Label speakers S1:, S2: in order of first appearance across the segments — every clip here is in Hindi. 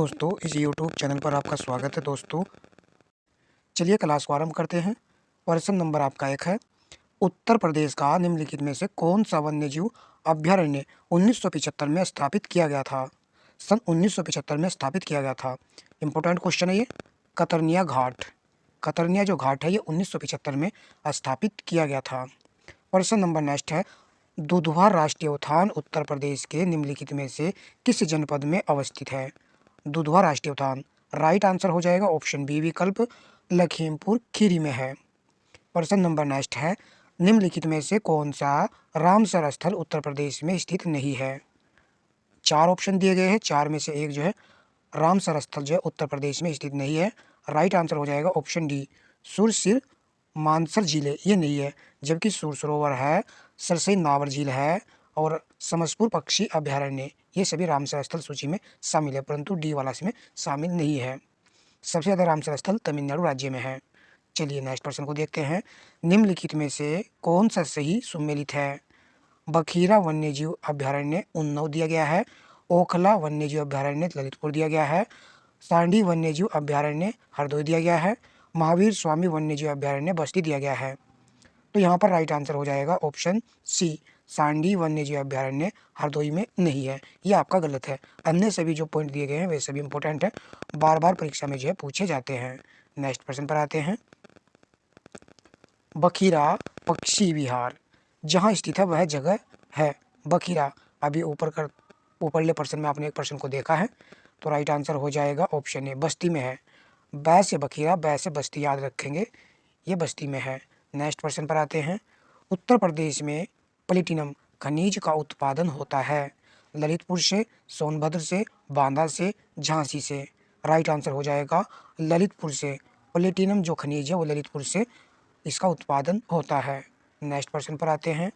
S1: दोस्तों, इस यूट्यूब चैनल पर आपका स्वागत है दोस्तों। चलिए क्लास को आरंभ करते हैं। प्रश्न नंबर आपका 1 है। उत्तर प्रदेश का निम्नलिखित में से कौन सा वन्यजीव अभ्यारण्य 1975 में स्थापित किया गया था? सन 1975 में स्थापित किया गया था। इंपॉर्टेंट क्वेश्चन है ये। कतरनिया घाट। कतरनिया जो घाट है ये 1975 में स्थापित किया गया था। प्रश्न नंबर नेक्स्ट है। दुधवा राष्ट्रीय उद्यान उत्तर प्रदेश के निम्नलिखित में से किस जनपद में अवस्थित है? दुधवा राष्ट्रीय उद्यान राइट आंसर हो जाएगा ऑप्शन बी विकल्प लखीमपुर खीरी में है। प्रश्न नंबर नेक्स्ट है। निम्नलिखित में से कौन सा रामसर स्थल उत्तर प्रदेश में स्थित नहीं है? 4 ऑप्शन दिए गए हैं, 4 में से एक जो है रामसर स्थल जो है उत्तर प्रदेश में स्थित नहीं है। राइट आंसर हो जाएगा ऑप्शन डी सुरसिर मानसर झील ये नहीं है। जबकि सुर सरोवर है, सरसई नावर झील है और समसपुर पक्षी अभ्यारण्य ये सभी रामसर स्थल सूची में शामिल है, परंतु डी वाला इसमें शामिल नहीं है। सबसे ज़्यादा रामसर स्थल तमिलनाडु राज्य में है। चलिए नेक्स्ट प्रश्न को देखते हैं। निम्नलिखित में से कौन सा सही सुमेलित है? बखीरा वन्यजीव अभ्यारण्य उन्नाव दिया गया है। ओखला वन्यजीव अभ्यारण्य ललितपुर दिया गया है। सांडी वन्यजीव अभ्यारण्य हरदोई दिया गया है। महावीर स्वामी वन्यजीव अभ्यारण्य बस्ती दिया गया है। तो यहाँ पर राइट आंसर हो जाएगा ऑप्शन सी सांडी वन्यजीव अभ्यारण्य हरदोई में नहीं है। ये आपका गलत है। अन्य सभी जो पॉइंट दिए गए हैं वे सभी इंपॉर्टेंट है, बार बार परीक्षा में जो है पूछे जाते हैं। नेक्स्ट प्रश्न पर आते हैं। बखीरा पक्षी विहार जहाँ स्थित है वह जगह है बखीरा। अभी ऊपरले प्रश्न में आपने एक प्रश्न को देखा है, तो राइट आंसर हो जाएगा ऑप्शन ए बस्ती में है। बै से बखीरा, बै से बस्ती याद रखेंगे, ये बस्ती में है। नेक्स्ट प्रश्न पर आते हैं। उत्तर प्रदेश में प्लेटिनम खनिज का उत्पादन होता है ललितपुर से, सोनभद्र से, बांदा से, झांसी से। राइट आंसर हो जाएगा ललितपुर से। प्लेटिनम जो खनिज है वो ललितपुर से इसका उत्पादन होता है। नेक्स्ट प्रश्न पर आते हैं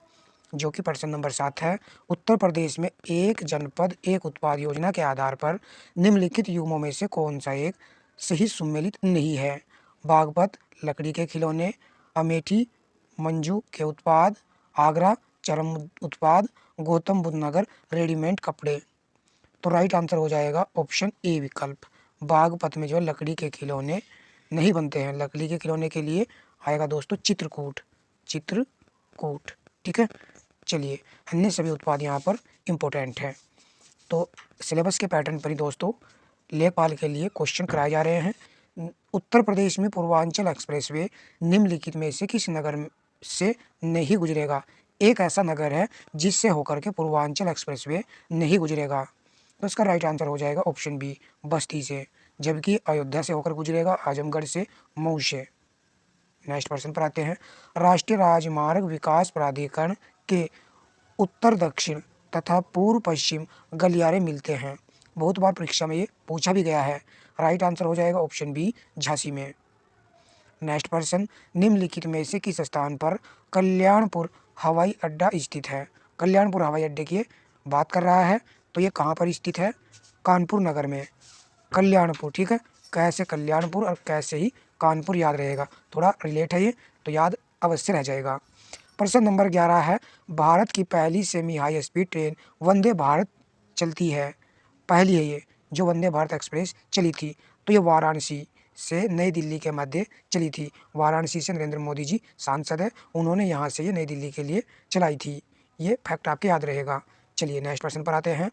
S1: जो कि प्रश्न नंबर 7 है। उत्तर प्रदेश में एक जनपद एक उत्पाद योजना के आधार पर निम्नलिखित युग्मों में से कौन सा एक सही सुमेलित नहीं है? बागपत लकड़ी के खिलौने, अमेठी मंजू के उत्पाद, आगरा चरम उत्पाद, गौतम बुद्ध नगर रेडीमेड कपड़े। तो राइट आंसर हो जाएगा ऑप्शन ए विकल्प। बागपत में जो लकड़ी के खिलौने नहीं बनते हैं। लकड़ी के खिलौने के लिए आएगा दोस्तों चित्रकूट। चित्रकूट ठीक है। चलिए अन्य सभी उत्पाद यहाँ पर इम्पोर्टेंट है। तो सिलेबस के पैटर्न पर ही दोस्तों लेखपाल के लिए क्वेश्चन कराए जा रहे हैं। उत्तर प्रदेश में पूर्वांचल एक्सप्रेसवे निम्नलिखित में से किस नगर से नहीं गुजरेगा? एक ऐसा नगर है जिससे होकर के पूर्वांचल एक्सप्रेसवे नहीं गुजरेगा, तो इसका राइट आंसर हो जाएगा ऑप्शन बी बस्ती से। जबकि अयोध्या से होकर गुजरेगा, आजमगढ़ से, मऊ से। नेक्स्ट प्रश्न पर आते हैं। राष्ट्रीय राजमार्ग विकास प्राधिकरण के उत्तर दक्षिण तथा पूर्व पश्चिम गलियारे मिलते हैं। बहुत बार परीक्षा में ये पूछा भी गया है। राइट आंसर हो जाएगा ऑप्शन बी झांसी में। नेक्स्ट प्रश्न। निम्नलिखित में से किस स्थान पर कल्याणपुर हवाई अड्डा स्थित है? कल्याणपुर हवाई अड्डे की बात कर रहा है, तो ये कहाँ पर स्थित है? कानपुर नगर में। कल्याणपुर ठीक है। कैसे कल्याणपुर और कैसे ही कानपुर याद रहेगा, थोड़ा रिलेट है ये, तो याद अवश्य रह जाएगा। प्रश्न नंबर 11 है। भारत की पहली semi high speed train Vande Bharat चलती है। पहली है ये जो वंदे भारत एक्सप्रेस चली थी, तो ये वाराणसी से नई दिल्ली के मध्य चली थी। वाराणसी से नरेंद्र मोदी जी सांसद है, उन्होंने यहाँ से ये नई दिल्ली के लिए चलाई थी। ये फैक्ट आपके याद रहेगा। चलिए नेक्स्ट प्रश्न पर आते हैं।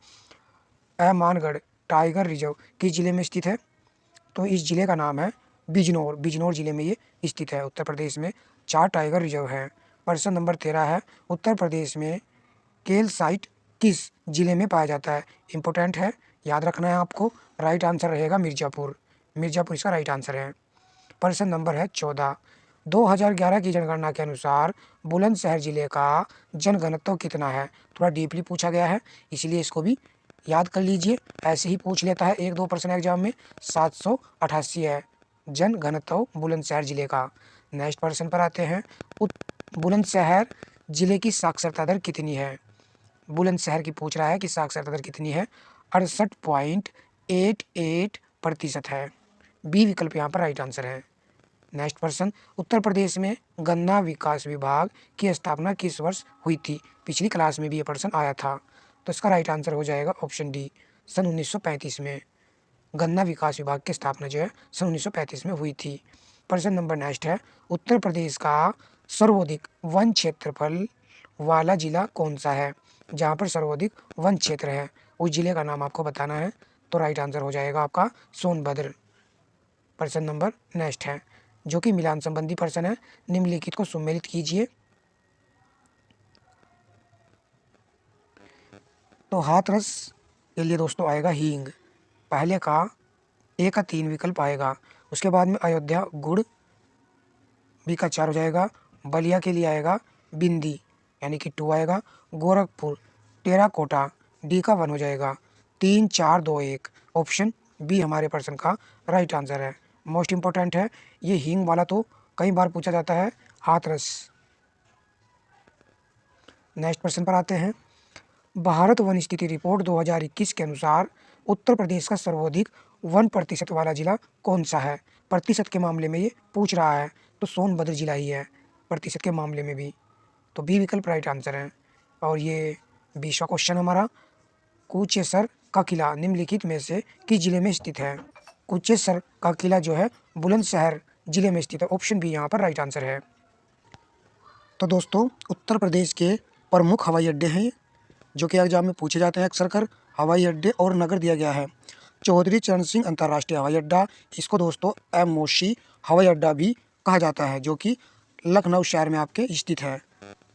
S1: मानगढ़ टाइगर रिजर्व किस जिले में स्थित है? तो इस जिले का नाम है बिजनौर। बिजनौर जिले में ये स्थित है। उत्तर प्रदेश में 4 टाइगर रिजर्व है। प्रश्न नंबर 13 है। उत्तर प्रदेश में केल साइट किस जिले में पाया जाता है? इंपॉर्टेंट है, याद रखना है आपको। राइट आंसर रहेगा मिर्जापुर। मिर्जापुर इसका राइट आंसर है। प्रश्न नंबर है 14। 2011 की जनगणना के अनुसार बुलंदशहर जिले का जनघनत्व कितना है? थोड़ा डीपली पूछा गया है, इसलिए इसको भी याद कर लीजिए। ऐसे ही पूछ लेता है 1-2 प्रश्न एग्जाम में। 788 है जनघनत्व बुलंदशहर जिले का। नेक्स्ट प्रश्न पर आते हैं। बुलंदशहर जिले की साक्षरता दर कितनी है? बुलंदशहर की पूछ रहा है कि साक्षरता दर कितनी है? 68.88% है। बी विकल्प यहाँ पर राइट आंसर है। नेक्स्ट प्रश्न। उत्तर प्रदेश में गन्ना विकास विभाग की स्थापना किस वर्ष हुई थी? पिछली क्लास में भी ये प्रश्न आया था, तो इसका राइट आंसर हो जाएगा ऑप्शन डी सन 1935 में। गन्ना विकास विभाग की स्थापना जो है सन 1935 में हुई थी। प्रश्न नंबर नेक्स्ट है, उत्तर प्रदेश का सर्वाधिक वन क्षेत्रफल वाला जिला कौन सा है? जहाँ पर सर्वाधिक वन क्षेत्र है उस जिले का नाम आपको बताना है। तो राइट आंसर हो जाएगा आपका सोनभद्र। प्रश्न नंबर नेक्स्ट है, जो कि मिलान संबंधी प्रश्न है। निम्नलिखित को सुमेलित कीजिए। तो हाथरस के लिए दोस्तों आएगा हींग, पहले का ए का 3 विकल्प आएगा। उसके बाद में अयोध्या गुड़, बी का 4 हो जाएगा। बलिया के लिए आएगा बिंदी यानी कि 2 आएगा। गोरखपुर टेराकोटा, डी का 1 हो जाएगा। 3 4 2 1, ऑप्शन बी हमारे प्रश्न का राइट आंसर है। मोस्ट इंपॉर्टेंट है ये हींग वाला, तो कई बार पूछा जाता है हाथरस। नेक्स्ट प्रश्न पर आते हैं। भारत वन स्थिति रिपोर्ट 2021 के अनुसार उत्तर प्रदेश का सर्वाधिक 1% वाला जिला कौन सा है? प्रतिशत के मामले में ये पूछ रहा है, तो सोनभद्र जिला ही है प्रतिशत के मामले में भी। तो बी विकल्प राइट आंसर है। और ये 20वां क्वेश्चन हमारा, कुचेसर का किला निम्नलिखित में से किस जिले में स्थित है? कुचेसर का किला जो है बुलंदशहर जिले में स्थित है। ऑप्शन बी यहाँ पर राइट आंसर है। तो दोस्तों उत्तर प्रदेश के प्रमुख हवाई अड्डे हैं जो कि एग्जाम में पूछे जाते हैं अक्सर कर। हवाई अड्डे और नगर दिया गया है। चौधरी चरण सिंह अंतर्राष्ट्रीय हवाई अड्डा, इसको दोस्तों एमओसी हवाई अड्डा भी कहा जाता है, जो कि लखनऊ शहर में आपके स्थित है।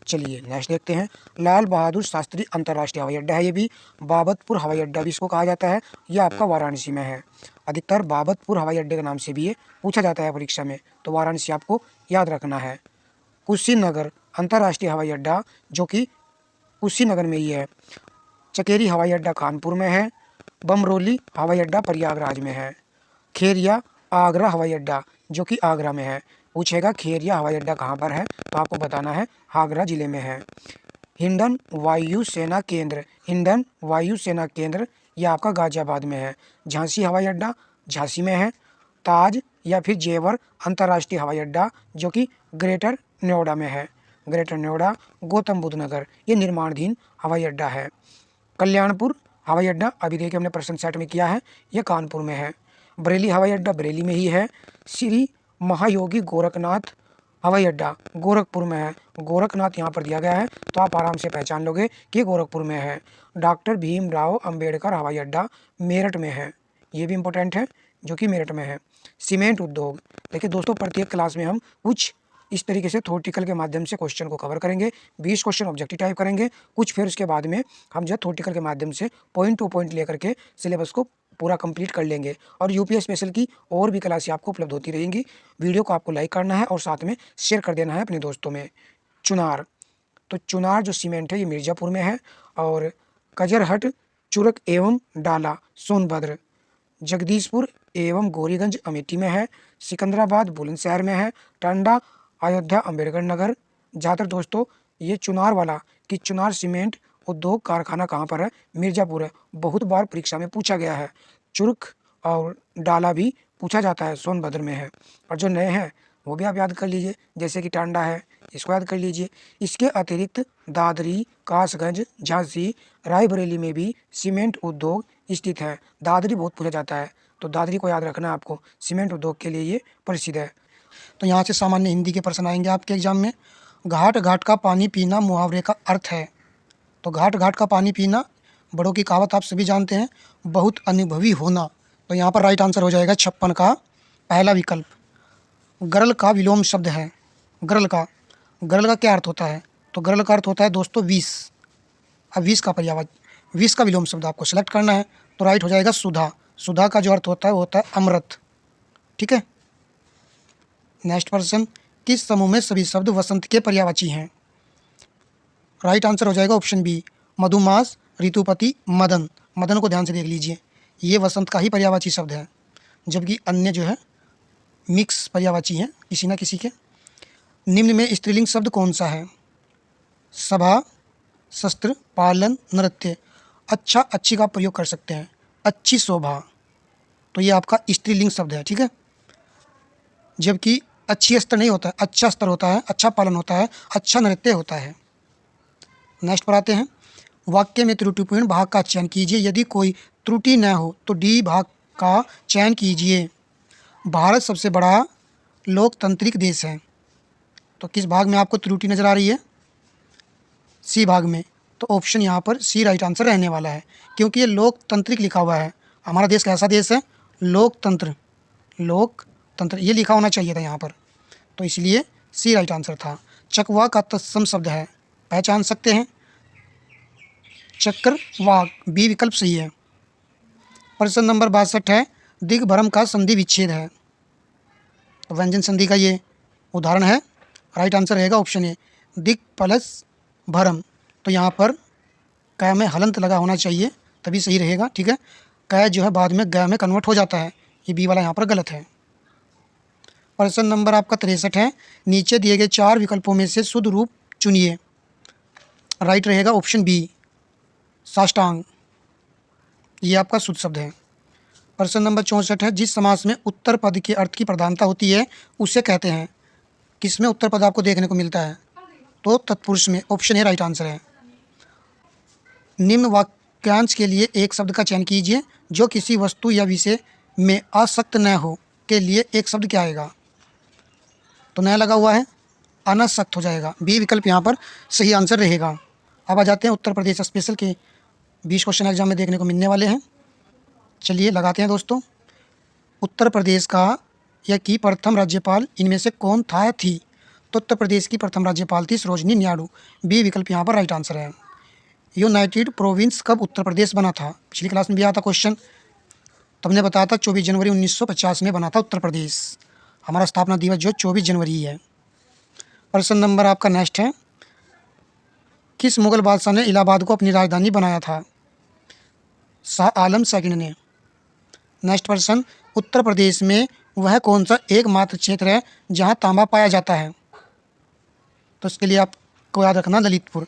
S1: चलिए नेक्स्ट देखते हैं। लाल बहादुर शास्त्री अंतर्राष्ट्रीय हवाई अड्डा है ये भी। बाबतपुर हवाई अड्डा भी इसको कहा जाता है, यह आपका वाराणसी में है। अधिकतर बाबतपुर हवाई अड्डे के नाम से भी ये पूछा जाता है परीक्षा में, तो वाराणसी आपको याद रखना है। कुशीनगर अंतर्राष्ट्रीय हवाई अड्डा जो कि कुशीनगर में ही है। चकेरी हवाई अड्डा कानपुर में है। बमरोली हवाई अड्डा प्रयागराज में है। खेरिया आगरा हवाई अड्डा जो कि आगरा में है। पूछेगा खेरिया हवाई अड्डा कहाँ पर है, तो आपको बताना है आगरा जिले में है। हिंडन वायु सेना केंद्र, हिंडन वायु सेना केंद्र यह आपका गाजियाबाद में है। झांसी हवाई अड्डा झांसी में है। ताज या फिर जेवर अंतर्राष्ट्रीय हवाई अड्डा जो कि ग्रेटर नोएडा में है। ग्रेटर नोएडा गौतम बुद्ध नगर ये निर्माणाधीन हवाई अड्डा है। कल्याणपुर हवाई अड्डा अभी देखिए हमने प्रश्न सेट में किया है, यह कानपुर में है। बरेली हवाई अड्डा बरेली में ही है। श्री महायोगी गोरखनाथ हवाई अड्डा गोरखपुर में है। गोरखनाथ यहाँ पर दिया गया है, तो आप आराम से पहचान लोगे कि गोरखपुर में है। डॉक्टर भीमराव अंबेडकर हवाई अड्डा मेरठ में है, ये भी इंपॉर्टेंट है, जो कि मेरठ में है। सीमेंट उद्योग, देखिए दोस्तों प्रत्येक क्लास में हम कुछ इस तरीके से थ्योरेटिकल के माध्यम से क्वेश्चन को कवर करेंगे। 20 क्वेश्चन ऑब्जेक्टिव टाइप करेंगे, कुछ फिर उसके बाद में हम जो थ्योरेटिकल के माध्यम से पॉइंट टू पॉइंट लेकर के सिलेबस को पूरा कंप्लीट कर लेंगे। और यूपीएस स्पेशल की और भी क्लासें आपको उपलब्ध होती रहेंगी। वीडियो को आपको लाइक करना है और साथ में शेयर कर देना है अपने दोस्तों में। चुनार, तो चुनार जो सीमेंट है ये मिर्ज़ापुर में है। और कजरहट चुरक एवं डाला सोनभद्र, जगदीशपुर एवं गौरीगंज अमेठी में है। सिकंदराबाद बुलंदशहर में है। टांडा अयोध्या अम्बेडकर नगर। ज़्यादातर दोस्तों ये चुनार वाला कि चुनार सीमेंट उद्योग कारखाना कहाँ पर है, मिर्ज़ापुर है, बहुत बार परीक्षा में पूछा गया है। चुरक और डाला भी पूछा जाता है, सोनभद्र में है। और जो नए हैं वो भी आप याद कर लीजिए, जैसे कि टांडा है, इसको याद कर लीजिए। इसके अतिरिक्त दादरी, कासगंज, झांसी, रायबरेली में भी सीमेंट उद्योग स्थित है। दादरी बहुत पूछा जाता है, तो दादरी को याद रखना है आपको, सीमेंट उद्योग के लिए ये प्रसिद्ध है। तो यहाँ से सामान्य हिंदी के प्रश्न आएंगे आपके एग्जाम में। घाट घाट का पानी पीना मुहावरे का अर्थ है। तो घाट घाट का पानी पीना बड़ों की कहावत आप सभी जानते हैं, बहुत अनुभवी होना। तो यहाँ पर राइट आंसर हो जाएगा 56 का पहला विकल्प। गरल का विलोम शब्द है। गरल का क्या अर्थ होता है? तो गरल का अर्थ होता है दोस्तों विष। अब विष का पर्यायवाची, विष का विलोम शब्द आपको सेलेक्ट करना है, तो राइट हो जाएगा सुधा। सुधा का जो अर्थ होता है वो होता है अमृत। ठीक है। नेक्स्ट प्रश्न, किस समूह में सभी शब्द वसंत के पर्यायवाची हैं? राइट आंसर हो जाएगा ऑप्शन बी, मधुमास, ऋतुपति, मदन। मदन को ध्यान से देख लीजिए, ये वसंत का ही पर्यायवाची शब्द है, जबकि अन्य जो है मिक्स पर्यायवाची हैं किसी न किसी के। निम्न में स्त्रीलिंग शब्द कौन सा है? सभा, शस्त्र, पालन, नृत्य। अच्छा, अच्छी का प्रयोग कर सकते हैं, अच्छी शोभा, तो ये आपका स्त्रीलिंग शब्द है। ठीक है। जबकि अच्छी स्तर नहीं होता है, अच्छा स्तर होता है, अच्छा पालन होता है, अच्छा नृत्य होता है। नेक्स्ट पर आते हैं। वाक्य में त्रुटिपूर्ण भाग का चयन कीजिए, यदि कोई त्रुटि न हो तो डी भाग का चयन कीजिए। भारत सबसे बड़ा लोकतांत्रिक देश है। तो किस भाग में आपको त्रुटि नज़र आ रही है? सी भाग में। तो ऑप्शन यहाँ पर सी राइट आंसर रहने वाला है, क्योंकि ये लोकतांत्रिक लिखा हुआ है। हमारा देश कैसा देश है? लोकतंत्र, लोकतंत्र ये लिखा होना चाहिए था यहाँ पर, तो इसलिए सी राइट आंसर था। चकवाक का तत्सम शब्द है, पहचान सकते हैं? चक्रवाक, बी विकल्प सही है। प्रश्न नंबर 62 है, दिग्भ्रम का संधि विच्छेद है। तो व्यंजन संधि का ये उदाहरण है। राइट आंसर रहेगा ऑप्शन ए, दिग प्लस भ्रम। तो यहाँ पर क में हलंत लगा होना चाहिए, तभी सही रहेगा। ठीक है, क जो है बाद में ग में कन्वर्ट हो जाता है, ये बी वाला यहाँ पर गलत है। प्रश्न नंबर आपका 63 है, नीचे दिए गए 4 विकल्पों में से शुद्ध रूप चुनिए। राइट रहेगा ऑप्शन बी, साष्टांग, ये आपका शुद्ध शब्द है। प्रश्न नंबर 64 है, जिस समास में उत्तर पद के अर्थ की प्रधानता होती है उसे कहते हैं। किसमें उत्तर पद आपको देखने को मिलता है? तो तत्पुरुष में, ऑप्शन ए राइट आंसर है। निम्न वाक्यांश के लिए एक शब्द का चयन कीजिए जो किसी वस्तु या विषय में आसक्त न हो। के लिए एक शब्द क्या आएगा? तो न लगा हुआ है, अनासक्त हो जाएगा। बी विकल्प यहाँ पर सही आंसर रहेगा। अब आ जाते हैं उत्तर प्रदेश स्पेशल के 20 क्वेश्चन एग्जाम में देखने को मिलने वाले हैं। चलिए लगाते हैं दोस्तों। उत्तर प्रदेश का या की प्रथम राज्यपाल इनमें से कौन था थी? तो उत्तर प्रदेश की प्रथम राज्यपाल थी सरोजनी नायडू। बी विकल्प यहाँ पर राइट आंसर है। यूनाइटेड प्रोविंस कब उत्तर प्रदेश बना था? पिछली क्लास में भी आया था क्वेश्चन, तो हमने बताया था 24 जनवरी 1950 में बना था उत्तर प्रदेश। हमारा स्थापना दिवस जो 24 जनवरी ही है। प्रश्न नंबर आपका नेक्स्ट है, किस मुगल बादशाह ने इलाहाबाद को अपनी राजधानी बनाया था? शाह आलम सेकंड ने। नेक्स्ट प्रश्न, उत्तर प्रदेश में वह कौन सा एकमात्र क्षेत्र है जहां तांबा पाया जाता है? तो इसके लिए आपको याद रखना ललितपुर।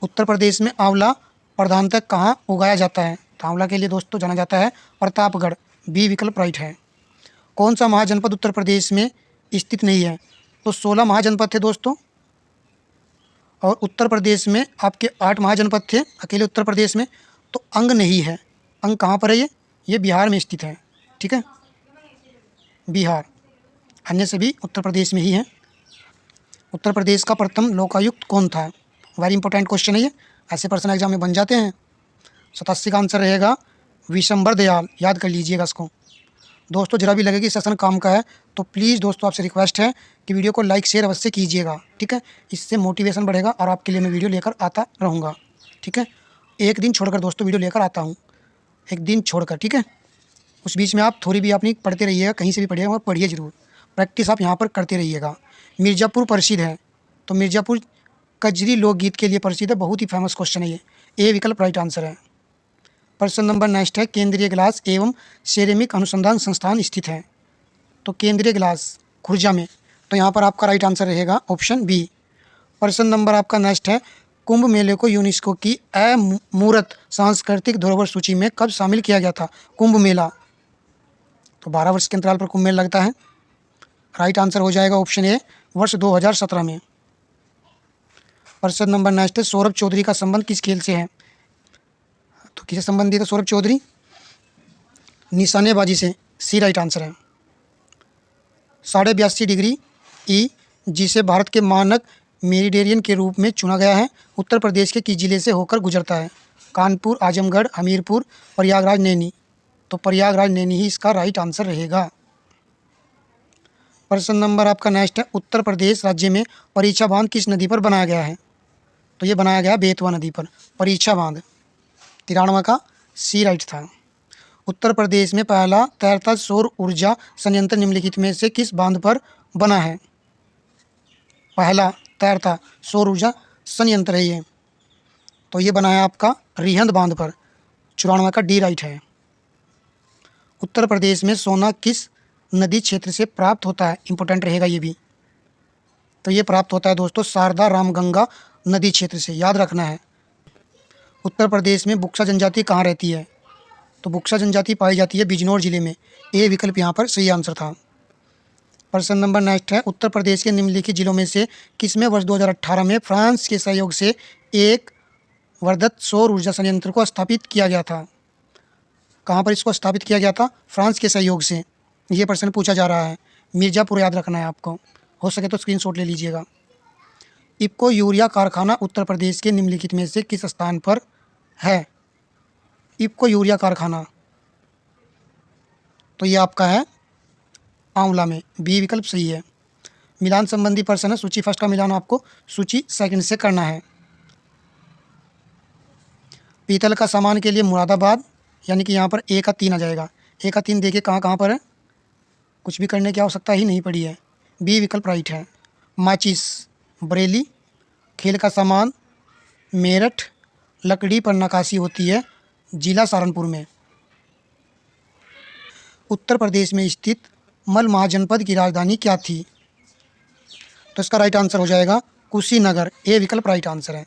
S1: उत्तर प्रदेश में आंवला प्रधानतः कहाँ उगाया जाता है? तो आंवला के लिए दोस्तों जाना जाता है प्रतापगढ़। बी विकल्प राइट है। कौन सा महाजनपद उत्तर प्रदेश में स्थित नहीं है? तो 16 महाजनपद थे दोस्तों, और उत्तर प्रदेश में आपके 8 महाजनपद थे अकेले उत्तर प्रदेश में। तो अंग नहीं है। अंग कहाँ पर है? ये बिहार में स्थित है। ठीक है, बिहार, अन्य सभी उत्तर प्रदेश में ही हैं। उत्तर प्रदेश का प्रथम लोकायुक्त कौन था? वेरी इंपॉर्टेंट क्वेश्चन है ये, ऐसे प्रश्न एग्जाम में बन जाते हैं। 87 का आंसर रहेगा विशंबर दयाल, याद कर लीजिएगा इसको। दोस्तों जरा भी लगे कि सेशन काम का है तो प्लीज़ दोस्तों आपसे रिक्वेस्ट है कि वीडियो को लाइक शेयर अवश्य कीजिएगा। ठीक है, इससे मोटिवेशन बढ़ेगा और आपके लिए मैं वीडियो लेकर आता रहूँगा। ठीक है, एक दिन छोड़कर दोस्तों वीडियो लेकर आता हूँ, एक दिन छोड़कर। ठीक है, उस बीच में आप थोड़ी भी अपनी पढ़ते रहिएगा, कहीं से भी पढ़िएगा, पढ़िए ज़रूर, प्रैक्टिस आप यहाँ पर करते रहिएगा। मिर्ज़ापुर प्रसिद्ध है, तो मिर्ज़ापुर कजरी लोकगीत के लिए प्रसिद्ध है, बहुत ही फेमस क्वेश्चन है ये। ए विकल्प राइट आंसर है। प्रश्न नंबर नेक्स्ट है, केंद्रीय ग्लास एवं सिरेमिक अनुसंधान संस्थान स्थित है। तो केंद्रीय ग्लास खुर्जा में, तो यहाँ पर आपका राइट आंसर रहेगा ऑप्शन बी। प्रश्न नंबर आपका नेक्स्ट है, कुंभ मेले को यूनेस्को की अमूर्त सांस्कृतिक धरोहर सूची में कब शामिल किया गया था? कुंभ मेला, तो 12 वर्ष के अंतराल पर कुंभ मेला लगता है। राइट आंसर हो जाएगा ऑप्शन ए, वर्ष 2017 में। प्रश्न नंबर नेक्स्ट है, सौरभ चौधरी का संबंध किस खेल से है? तो किससे संबंधित है सौरभ चौधरी? निशानेबाजी से। सी राइट आंसर है। 82.5 डिग्री ई, जिसे भारत के मानक मेरिडियन के रूप में चुना गया है, उत्तर प्रदेश के किस जिले से होकर गुजरता है? कानपुर, आजमगढ़, हमीरपुर, प्रयागराज, नैनी। तो प्रयागराज नैनी ही इसका राइट आंसर रहेगा। प्रश्न नंबर आपका नेक्स्ट है, उत्तर प्रदेश राज्य में परीक्षा बांध किस नदी पर बनाया गया है? तो ये बनाया गया बेतवा नदी पर, परीक्षा बांध। 93 का सी राइट था। उत्तर प्रदेश में पहला तैरता सौर ऊर्जा संयंत्र निम्नलिखित में से किस बांध पर बना है? पहला तैरता सौर ऊर्जा संयंत्र है ये, तो ये बना है आपका रिहंद बांध पर। 94 का डी राइट है। उत्तर प्रदेश में सोना किस नदी क्षेत्र से प्राप्त होता है? इंपॉर्टेंट रहेगा ये भी। तो ये प्राप्त होता है दोस्तों शारदा रामगंगा नदी क्षेत्र से, याद रखना है। उत्तर प्रदेश में बुक्सा जनजाति कहाँ रहती है? तो बुक्सा जनजाति पाई जाती है बिजनौर जिले में। ए विकल्प यहाँ पर सही आंसर था। प्रश्न नंबर नेक्स्ट है, उत्तर प्रदेश के निम्नलिखित जिलों में से किसमें वर्ष 2018 में फ्रांस के सहयोग से एक वर्धित सौर ऊर्जा संयंत्र को स्थापित किया गया था? कहाँ पर इसको स्थापित किया गया था? फ्रांस के सहयोग से। ये प्रश्न पूछा जा रहा है। मिर्ज़ापुर याद रखना है आपको, हो सके तो स्क्रीनशॉट ले लीजिएगा। इफ़को यूरिया कारखाना उत्तर प्रदेश के निम्नलिखित में से किस स्थान पर है? इफ़को यूरिया कारखाना, तो ये आपका है आंवला में, बी विकल्प सही है। मिलान संबंधी प्रश्न है, सूची फर्स्ट का मिलान आपको सूची सेकंड से करना है। पीतल का सामान के लिए मुरादाबाद, यानी कि यहाँ पर ए का 3 आ जाएगा। ए का 3 देखिए कहाँ कहाँ पर है, कुछ भी करने की आवश्यकता ही नहीं पड़ी है, बी विकल्प राइट है। माचिस बरेली, खेल का सामान मेरठ, लकड़ी पर नक्काशी होती है जिला सहारनपुर में। उत्तर प्रदेश में स्थित मल महाजनपद की राजधानी क्या थी? तो इसका राइट आंसर हो जाएगा कुशीनगर, ए विकल्प राइट आंसर है।